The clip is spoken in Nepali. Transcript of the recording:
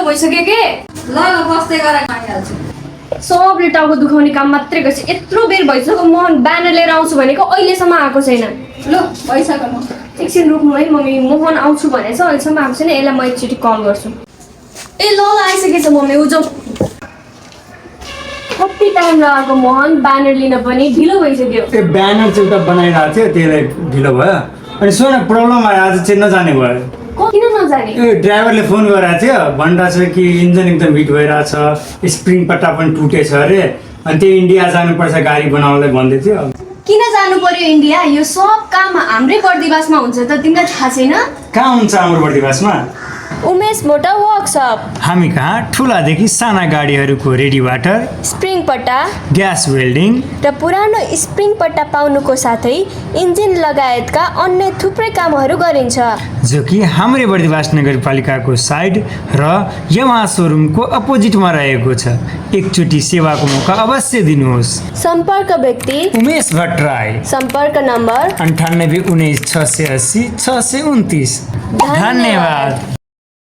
ढिलो भइसक्यो के ल ल बस्दै गरेर खाइहाल्छु। सबले टाउको दुखाउने काम मात्रै गर्छ। यत्रो बेर भइसक्यो मोहन ब्यानर लिएर आउँछु भनेको अहिलेसम्म आएको छैन। ल भइसक्यो म। एकछिन रोक्नु है मम्मी, मोहन आउँछु भनेछ अहिलेसम्म आएको छैन। यसलाई म एकचोटि कल गर्छु। ए ल आइसकेछ मम्मी, उजो कति टाइम लगाएको मोहन ब्यानर लिन पनि ढिलो भइसक्यो। त्यो ब्यानर चाहिँ उता बनाइरहेको थियो त्यसलाई ढिलो भयो। अनि सुन प्रब्लम आयो आज चाहिँ नजाने भयो। किन नजाने? ए ड्राइभरले फोन गरेको थियो भनिरहेको छ कि इन्जिन एकदम हिट भइरहेछ, स्प्रिङ पट्टा पनि टुटेछ अरे, अनि त्यो इन्डिया जानुपर्छ गाडी बनाउनलाई भन्दै थियो। किन जानु पर्यो इन्डिया? यो सब काम हाम्रै बर्दिवासमा हुन्छ त तिमीलाई थाहा छैन? कहाँ हुन्छ हाम्रो बर्दिवासमा? Umesh motor workshop. हामी कहाँ ठुलादेखि साना गाडीहरूको रेडी वाटर, स्प्रिङ पट्टा, ग्यास वेल्डिङ र पुरानो स्प्रिङ पट्टा पाउनुको साथै इन्जिन लगायतका अन्य थुप्रै कामहरू गरिन्छ, जो कि हाम्रै बर्दिवास नगरपालिकाको साइड र यमहा सोरुमको अपोजिटमा रहेको छ। एकचोटि सेवाको मौका अवश्य दिनुहोस्। सम्पर्क व्यक्ति उमेश भट्टराई, सम्पर्क नम्बर 98 19 680 629। धन्यवाद।